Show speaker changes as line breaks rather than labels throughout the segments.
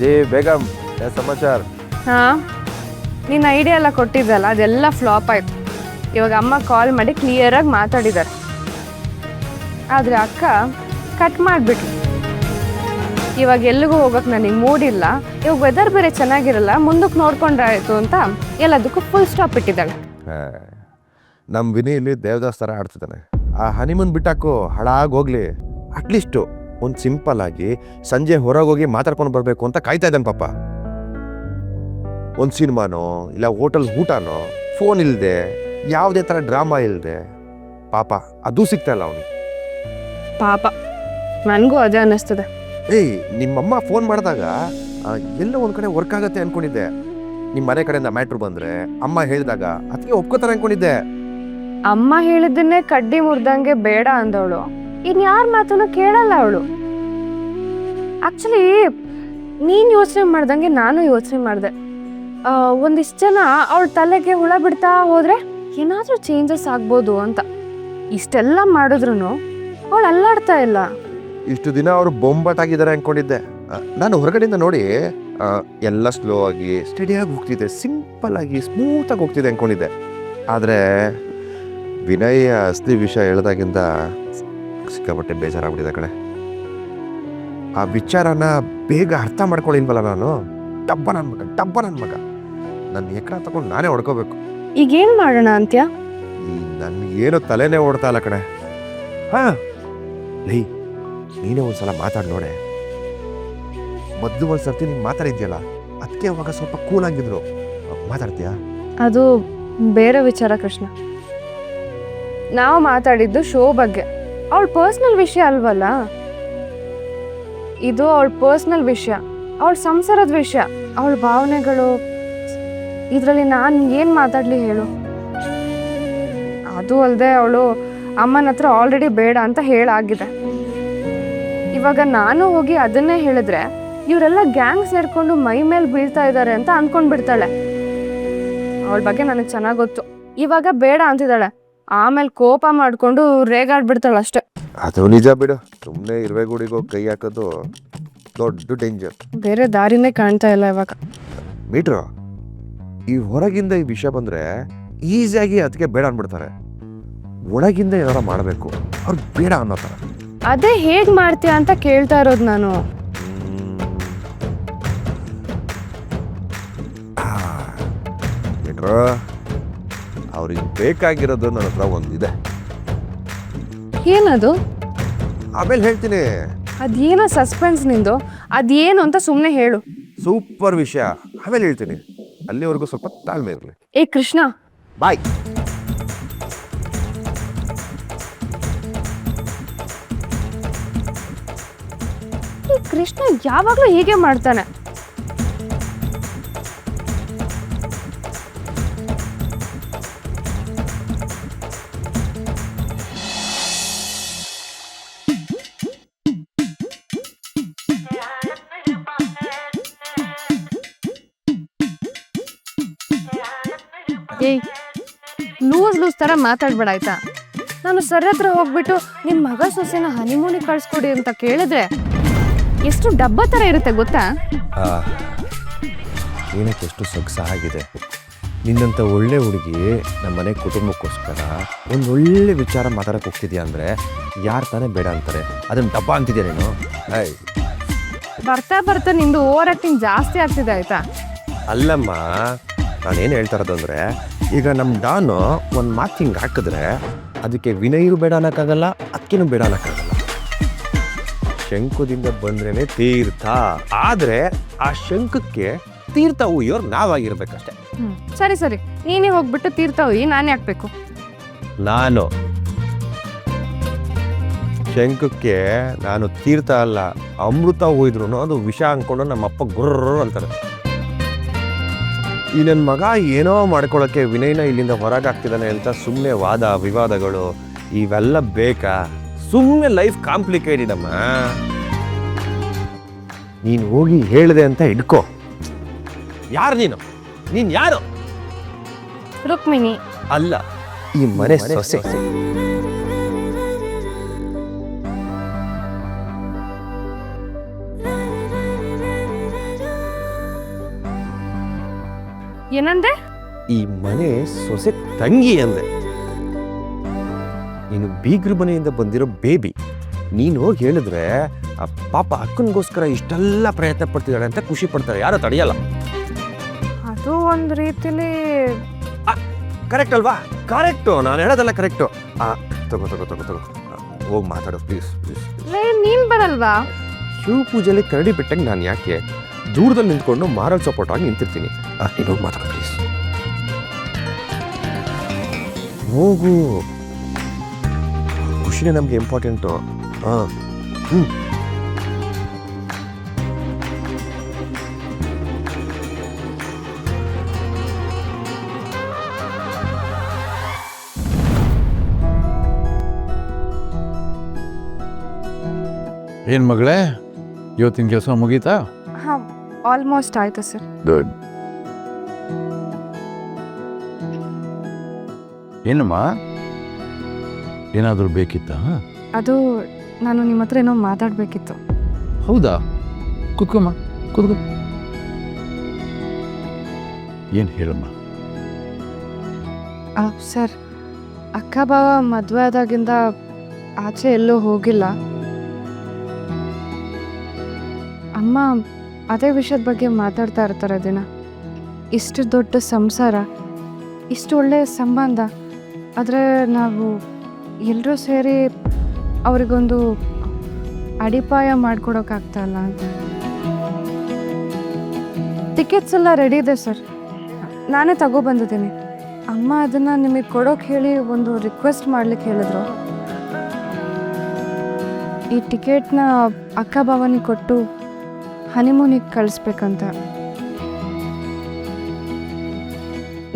जी बेगम क्या समाचार
ಹಾಂ ನಿನ್ನ ಐಡಿಯಾ ಎಲ್ಲ ಕೊಟ್ಟಿದ್ದಲ್ಲ ಅದೆಲ್ಲ ಫ್ಲಾಪ್ ಆಯಿತು. ಇವಾಗ ಅಮ್ಮ ಕಾಲ್ ಮಾಡಿ ಕ್ಲಿಯರಾಗಿ ಮಾತಾಡಿದ್ದಾರೆ. ಆದರೆ ಅಕ್ಕ ಕಟ್ ಮಾಡಿಬಿಟ್ಲು. ಇವಾಗ ಎಲ್ಲಿಗೂ ಹೋಗೋಕೆ ನನಗೆ ಮೂಡಿಲ್ಲ. ಇವಾಗ ವೆದರ್ ಬೇರೆ ಚೆನ್ನಾಗಿರಲ್ಲ, ಮುಂದಕ್ಕೆ ನೋಡ್ಕೊಂಡ್ರಾಯ್ತು ಅಂತ ಎಲ್ಲದಕ್ಕೂ ಫುಲ್ ಸ್ಟಾಪ್ ಇಟ್ಟಿದ್ದಾಳೆ.
ನಮ್ಮ ವಿನಿ ಇಲ್ಲಿ ದೇವದಾಸ್ ಥರ ಆಡ್ತಿದ್ದಾನೆ. ಆ ಹನಿಮೂನ್ ಬಿಟ್ಟಾಕು ಹಾಳಾಗಿ ಹೋಗ್ಲಿ, ಅಟ್ಲೀಸ್ಟು ಒಂದು ಸಿಂಪಲ್ ಆಗಿ ಸಂಜೆ ಹೊರಗೆ ಹೋಗಿ ಮಾತಾಡ್ಕೊಂಡು ಬರಬೇಕು ಅಂತ ಕಾಯ್ತಾ ಇದ್ದಾನೆ ಪಾಪ. ಒಂದು ಸಿನಿಮಾನೋ ಇಲ್ಲ ಹೋಟೆಲ್ ಊಟನೋ ಫೋನ್ ಇಲ್ಲದೆ ಯಾವುದೇ ಥರ ಡ್ರಾಮಾ ಇಲ್ಲದೆ ಪಾಪ ಅದು ಸಿಗ್ತಾ ಇಲ್ಲ ಅವನು.
ಪಾಪ ನನಗೂ ಅದೇ ಅನ್ನಿಸ್ತದೆ.
ಏಯ್ ನಿಮ್ಮಮ್ಮ ಫೋನ್ ಮಾಡಿದಾಗ ಎಲ್ಲೋ ಒಂದು ಕಡೆ ವರ್ಕ್ ಆಗುತ್ತೆ ಅಂದ್ಕೊಂಡಿದ್ದೆ. ನಿಮ್ಮ ಮನೆ ಕಡೆಯಿಂದ ಮ್ಯಾಟ್ರು ಬಂದರೆ ಅಮ್ಮ ಹೇಳಿದಾಗ ಅದಕ್ಕೆ ಒಪ್ಕೋತಾರೆ ಅಂದ್ಕೊಂಡಿದ್ದೆ.
ಅಮ್ಮ ಹೇಳಿದ್ದನ್ನೇ ಕಡ್ಡಿ ಮುರಿದಂಗೆ ಬೇಡ ಅಂದವಳು ಇನ್ಯಾರ ಮಾತನ್ನು ಕೇಳಲ್ಲ ಅವಳು. ಆ್ಯಕ್ಚುಲಿ ನೀನು ಯೋಚನೆ ಮಾಡ್ದಂಗೆ ನಾನು ಯೋಚನೆ ಮಾಡಿದೆ. ಒಂದಿಷ್ಟು ಜನ ಅವಳ ತಲೆಗೆ ಹುಳ ಬಿಡ್ತಾ ಹೋದರೆ ಏನಾದರೂ ಚೇಂಜಸ್ ಆಗ್ಬೋದು ಅಂತ. ಇಷ್ಟೆಲ್ಲ ಮಾಡಿದ್ರು ಅವಳು ಅಲ್ಲಾಡ್ತಾ ಇಲ್ಲ.
ಇಷ್ಟು ದಿನ ಅವರು ಬೊಂಬಾಟಾಗಿದ್ದಾರೆ ಅಂದ್ಕೊಂಡಿದ್ದೆ. ನಾನು ಹೊರಗಡೆಯಿಂದ ನೋಡಿ ಎಲ್ಲ ಸ್ಲೋ ಆಗಿ ಸ್ಟಡಿಯಾಗಿ ಹೋಗ್ತಿದ್ದೆ, ಸಿಂಪಲ್ ಆಗಿ ಸ್ಮೂತಾಗಿ ಹೋಗ್ತಿದೆ ಅಂದ್ಕೊಂಡಿದ್ದೆ. ಆದರೆ ವಿನಯ್ ಅಸ್ಲಿ ವಿಷಯ ಹೇಳಿದಾಗಿಂದ ಸಿಕ್ಕಾಪಟ್ಟೆ ಬೇಜಾರಾಗ್ಬಿಟ್ಟಿದೆ ಕಡೆ. ಆ ವಿಚಾರನ ಬೇಗ ಅರ್ಥ ಮಾಡ್ಕೊಳ್ಳಿಲ್ವಲ್ಲ ನಾನು. ಡಬ್ಬ ನನ್ನ ಮಗ ನನ್ನ ಎಕರ ತಗೊಂಡು ನಾನೇ ಹೊಡ್ಕೋಬೇಕು.
ಈಗೇನು ಮಾಡೋಣ ಅಂತ್ಯ?
ನನಗೇನು ತಲೆನೇ ಓಡ್ತಾ ಇಲ್ಲ ಕಡೆ. ಹಾಂ ಲೈ, ನೀನೇ ಒಂದ್ಸಲ ಮಾತಾಡಿ ನೋಡೆ. ಮೊದಲು ಒಂದು ಸರ್ತಿ ನೀನು ಮಾತಾಡಿದ್ಯಲ್ಲ, ಅದಕ್ಕೆ ಅವಾಗ ಸ್ವಲ್ಪ ಕೂಲ್ ಆಗಿದ್ರು. ಮಾತಾಡ್ತೀಯಾ?
ಅದು ಬೇರೆ ವಿಚಾರ ಕೃಷ್ಣ. ನಾವು ಮಾತಾಡಿದ್ದು ಶೋ ಬಗ್ಗೆ, ಅವಳ ಪರ್ಸ್ನಲ್ ವಿಷಯ ಅಲ್ವಲ್ಲ ಇದು. ಅವಳ ಪರ್ಸ್ನಲ್ ವಿಷಯ, ಅವಳ ಸಂಸಾರದ ವಿಷಯ, ಅವಳ ಭಾವನೆಗಳು. ಇದರಲ್ಲಿ ನಾನು ಏನು ಮಾತಾಡಲಿ ಹೇಳು? ಅದು ಅಲ್ಲದೆ ಅವಳು ಅಮ್ಮನ ಹತ್ರ ಆಲ್ರೆಡಿ ಬೇಡ ಅಂತ ಹೇಳಾಗಿದೆ. ಇವಾಗ ನಾನು ಹೋಗಿ ಅದನ್ನೇ ಹೇಳಿದ್ರೆ ಇವರೆಲ್ಲ ಗ್ಯಾಂಗ್ ಸೇರ್ಕೊಂಡು ಮೈ ಮೇಲೆ ಬೀಳ್ತಾ ಇದ್ದಾರೆ ಅಂತ ಅಂದ್ಕೊಂಡ್ಬಿಡ್ತಾಳೆ. ಅವಳ ಬಗ್ಗೆ ನನಗೆ ಚೆನ್ನಾಗಿ ಗೊತ್ತು. ಇವಾಗ ಬೇಡ ಅಂತಿದ್ದಾಳೆ, ಆಮೇಲೆ ಕೋಪ ಮಾಡಿಕೊಂಡು ರೇಗಾಡ್ಬಿಡ್ತಾಳೆ ಅಷ್ಟೆ.
ಅದು ನಿಜ ಬಿಡು. ಸುಮ್ಮನೆ ಇರುವೆ ಗುಡಿಗೆ ಹೋಗಿ ಕೈ ಹಾಕೋದು ದೊಡ್ಡ ಡೇಂಜರ್.
ಬೇರೆ ದಾರಿನೇ ಕಾಣ್ತಾ ಇಲ್ಲ ಇವಾಗ.
ಮೀಟ್ರು, ಈ ಹೊರಗಿಂದ ಈ ವಿಷಯ ಬಂದರೆ ಈಸಿಯಾಗಿ ಅದಕ್ಕೆ ಬೇಡ ಅಂದ್ಬಿಡ್ತಾರೆ. ಒಳಗಿಂದ ಏನಾರ ಮಾಡಬೇಕು, ಅವ್ರು ಬೇಡ ಅನ್ನೋ ಥರ.
ಅದೇ ಹೇಗೆ ಮಾಡ್ತೀಯ ಅಂತ ಕೇಳ್ತಾ ಇರೋದು ನಾನು.
ಮೀಟ್ರು, ಅವ್ರಿಗೆ ಬೇಕಾಗಿರೋದು ನನ್ನ ಹತ್ರ ಒಂದಿದೆ.
ಏನದು?
ಆಮೇಲೆ ಹೇಳ್ತೀನಿ.
ಅದೇನೋ ಸಸ್ಪೆನ್ಸ್ ನಿಂದು, ಅದೇನು ಅಂತ ಸುಮ್ಮನೆ ಹೇಳು.
ಸೂಪರ್ ವಿಷಯ, ಆಮೇಲೆ ಹೇಳ್ತೀನಿ. ಅಲ್ಲಿವರೆಗೂ ಸ್ವಲ್ಪ ತಾಳ್ಮೆ ಇರಲಿ.
ಏ ಕೃಷ್ಣ,
ಬಾಯ್.
ಈ ಕೃಷ್ಣ ಯಾವಾಗಲೂ ಹೀಗೆ ಮಾಡ್ತಾನೆ. ಏಯ್, ಲೂಸ್ ಥರ ಮಾತಾಡ್ಬೇಡ ಆಯ್ತಾ? ನಾನು ಸರ್ ಹತ್ರ ಹೋಗ್ಬಿಟ್ಟು ನಿಮ್ಮ ಮಗ ಸೊಸೆನ ಹನಿಮೂನಿಗೆ ಕಳಿಸ್ಕೊಡಿ ಅಂತ ಕೇಳಿದ್ರೆ ಎಷ್ಟು ಡಬ್ಬ ಥರ ಇರುತ್ತೆ ಗೊತ್ತಾ?
ಏನಕ್ಕೆ ಎಷ್ಟು ಸೊಗಸಾಗಿದೆ. ನಿನ್ನಂಥ ಒಳ್ಳೆ ಹುಡುಗಿ ನಮ್ಮ ಮನೆ ಕುಟುಂಬಕ್ಕೋಸ್ಕರ ಒಂದು ಒಳ್ಳೆ ವಿಚಾರ ಮಾತಾಡಕ್ಕೆ ಹೋಗ್ತಿದ್ಯಾ ಅಂದರೆ ಯಾರು ತಾನೇ ಬೇಡ ಅಂತಾರೆ? ಅದನ್ನು ಡಬ್ಬ ಅಂತಿದ್ಯಾ ನೀನು?
ಬರ್ತಾ ಬರ್ತಾ ನಿಂದು ಓವರ್ ಆ್ಯಕ್ಟಿಂಗ್ ಜಾಸ್ತಿ ಆಗ್ತಿದೆ ಆಯ್ತಾ?
ಅಲ್ಲಮ್ಮ, ನಾನೇನು ಹೇಳ್ತಾ ಇರೋದು ಅಂದರೆ, ಈಗ ನಮ್ಮ ಡಾನು ಒಂದು ಮಾತು ಹಿಂಗೆ ಹಾಕಿದ್ರೆ ಅದಕ್ಕೆ ವಿನಯೂ ಬೇಡ ಅನ್ನೋಕ್ಕಾಗಲ್ಲ, ಅಕ್ಕಿನೂ ಬೇಡ ಅನ್ನೋಕ್ಕಾಗಲ್ಲ. ಶಂಕುದಿಂದ ಬಂದ್ರೇ ತೀರ್ಥ. ಆದರೆ ಆ ಶಂಕಕ್ಕೆ ತೀರ್ಥ ಉಯ್ಯೋರು ನಾವಾಗಿರ್ಬೇಕಷ್ಟೆ.
ಸರಿ ಸರಿ, ನೀನೇ ಹೋಗ್ಬಿಟ್ಟು ತೀರ್ಥ ಉಯ್ಯಿ, ನಾನೇ ಹಾಕ್ಬೇಕು.
ನಾನು ಶಂಕಕ್ಕೆ ನಾನು ತೀರ್ಥ ಅಲ್ಲ ಅಮೃತ ಹೋಯ್ದ್ರು ಅದು ವಿಷ ಅಂದ್ಕೊಂಡು ನಮ್ಮಪ್ಪ ಗುರ್ರ ಅಂತಾರೆ. ಈ ನನ್ನ ಮಗ ಏನೋ ಮಾಡ್ಕೊಳ್ಳೋಕ್ಕೆ ವಿನಯನ ಇಲ್ಲಿಂದ ಹೊರಗೆ ಆಗ್ತಿದ್ದಾನೆ ಅಂತ ಸುಮ್ಮನೆ ವಾದ ವಿವಾದಗಳು ಇವೆಲ್ಲ ಬೇಕಾ? ಸುಮ್ಮನೆ ಲೈಫ್ ಕಾಂಪ್ಲಿಕೇಟೆಡ್ ಅಮ್ಮ. ನೀನು ಹೋಗಿ ಹೇಳಿದೆ ಅಂತ ಇಟ್ಕೋ. ಯಾರು ನೀನು ಯಾರು?
ರುಕ್ಮಿಣಿ
ಅಲ್ಲ, ಈ ಮನೆ ಸೊಸೆ.
ಏನಂದೆ?
ಈ ಮನೆ ಸೊಸೆ ತಂಗಿ ಅಂದೆ. ನೀನು ಬೀಗ್ರ ಮನೆಯಿಂದ ಬಂದಿರೋ ಬೇಬಿ. ನೀನು ಹೋಗಿ ಹೇಳಿದ್ರೆ ಆ ಪಾಪ ಅಕ್ಕನಿಗೋಸ್ಕರ ಇಷ್ಟೆಲ್ಲ ಪ್ರಯತ್ನ ಪಡ್ತಿದ್ದಾಳೆ ಅಂತ ಖುಷಿ ಪಡ್ತಾರೆ, ಯಾರು ತಡೆಯಲ್ಲ.
ಅದು ಒಂದು ರೀತಿಲಿ
ಕರೆಕ್ಟ್ ಅಲ್ವಾ? ಕರೆಕ್ಟು, ನಾನು ಹೇಳೋದಲ್ಲ ಕರೆಕ್ಟು. ತಗೋ ತಗೋ ತಗೋ ತಗೋ, ಹೋಗಿ ಮಾತಾಡೋ ಪ್ಲೀಸ್ ಪ್ಲೀಸ್.
ನೀನ್ ಬರಲ್ವಾ?
ಶಿವ ಪೂಜೆಯಲ್ಲಿ ಕರಡಿ ಬಿಟ್ಟಂಗೆ ನಾನು ಯಾಕೆ ದೂರದಲ್ಲಿ ನಿಂತ್ಕೊಂಡು ಮಾರಲ್ ಸಪೋರ್ಟ್ ಆಗಿ ನಿಂತಿರ್ತೀನಿ. ನೀನು ಹೋಗಿ ಮಾತಾಡೋ ಪ್ಲೀಸ್. ಹೋಗು, ಖುಷಿನೇ ನಮಗೆ ಇಂಪಾರ್ಟೆಂಟು.
ಏನು ಮಗಳೇ, ಇವತ್ತಿನ ಕೆಲಸ ಮುಗೀತಾ?
ಹಾಂ, ಆಲ್ಮೋಸ್ಟ್ ಆಯ್ತು ಸರ್.
ಗುಡ್. ಏನಮ್ಮ, ಏನಾದರೂ ಬೇಕಿತ್ತಾ?
ಅದು ನಾನು ನಿಮ್ಮ ಹತ್ರ ಏನೋ ಮಾತಾಡಬೇಕಿತ್ತು.
ಹೌದಾ? ಕೂತ್ಕೊಮ್ಮ, ಕೂತ್ಕೊ. ಏನು ಹೇಳಮ್ಮ?
ಸರ್, ಅಕ್ಕ ಬಾವ ಮದುವೆ ಆದಾಗಿಂದ ಆಚೆ ಎಲ್ಲೂ ಹೋಗಿಲ್ಲ. ಅಮ್ಮ ಅದೇ ವಿಷಯದ ಬಗ್ಗೆ ಮಾತಾಡ್ತಾ ಇರ್ತಾರೆ ದಿನ. ಇಷ್ಟು ದೊಡ್ಡ ಸಂಸಾರ, ಇಷ್ಟು ಒಳ್ಳೆಯ ಸಂಬಂಧ, ಆದರೆ ನಾವು ಎಲ್ಲರೂ ಸೇರಿ ಅವರಿಗೊಂದು ಅಡಿಪಾಯ ಮಾಡ್ಕೊಡೋಕ್ಕಾಗ್ತಾಯಿಲ್ಲ ಅಂತ. ಟಿಕೆಟ್ಸ್ ಎಲ್ಲ ರೆಡಿ ಇದೆ ಸರ್, ನಾನೇ ತಗೊಬಂದಿದ್ದೀನಿ. ಅಮ್ಮ ಅದನ್ನು ನಿಮಗೆ ಕೊಡೋಕೆ ಹೇಳಿ ಒಂದು ರಿಕ್ವೆಸ್ಟ್ ಮಾಡ್ಲಿಕ್ಕೆ ಹೇಳಿದ್ರು. ಈ ಟಿಕೆಟ್ನ ಅಕ್ಕ ಭಾವನಿಗೆ ಕೊಟ್ಟು ಹನಿಮೂನಿಗೆ ಕಳಿಸ್ಬೇಕಂತ.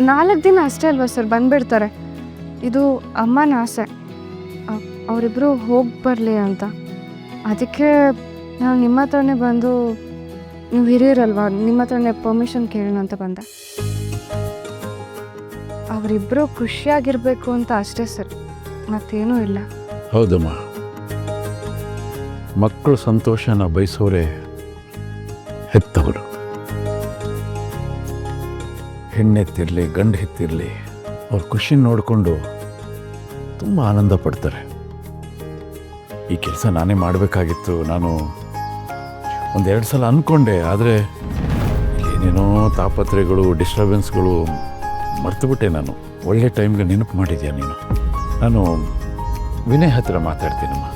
4 ದಿನ ಅಷ್ಟೇ ಅಲ್ವಾ ಸರ್, ಬಂದುಬಿಡ್ತಾರೆ. ಇದು ಅಮ್ಮನ ಆಸೆ, ಅವರಿಬ್ಬರು ಹೋಗಿ ಬರಲಿ ಅಂತ. ಅದಕ್ಕೆ ನಾನು ನಿಮ್ಮ ಹತ್ರನೇ ಬಂದು, ನೀವು ಹಿರಿಯರಲ್ವಾ, ನಿಮ್ಮ ಹತ್ರನೇ ಪರ್ಮಿಷನ್ ಕೇಳೋಣ ಅಂತ ಬಂದೆ. ಅವರಿಬ್ಬರು ಖುಷಿಯಾಗಿರಬೇಕು ಅಂತ ಅಷ್ಟೇ ಸರ್, ಮತ್ತೇನೂ ಇಲ್ಲ.
ಹೌದಮ್ಮ, ಮಕ್ಕಳು ಸಂತೋಷನ ಬಯಸೋರೆ ಹೆತ್ತವರು. ಹೆಣ್ಣೆತ್ತಿರಲಿ ಗಂಡು ಹೆತ್ತಿರಲಿ, ಅವ್ರ ಖುಷಿ ನೋಡಿಕೊಂಡು ತುಂಬ ಆನಂದ ಪಡ್ತಾರೆ. ಈ ಕೆಲಸ ನಾನೇ ಮಾಡಬೇಕಾಗಿತ್ತು. ನಾನು 1-2 ಸಲ ಅಂದ್ಕೊಂಡೆ, ಆದರೆ ಏನೇನೋ ತಾಪತ್ರೆಗಳು, ಡಿಸ್ಟರ್ಬೆನ್ಸ್ಗಳು ಮರ್ತುಬಿಟ್ಟೆ. ನಾನು ಒಳ್ಳೆ ಟೈಮ್ಗೆ ನೆನಪು ಮಾಡಿದ್ಯಾ ನೀನು. ನಾನು ವಿನಯ್ ಹತ್ರ ಮಾತಾಡ್ತೀನಮ್ಮ.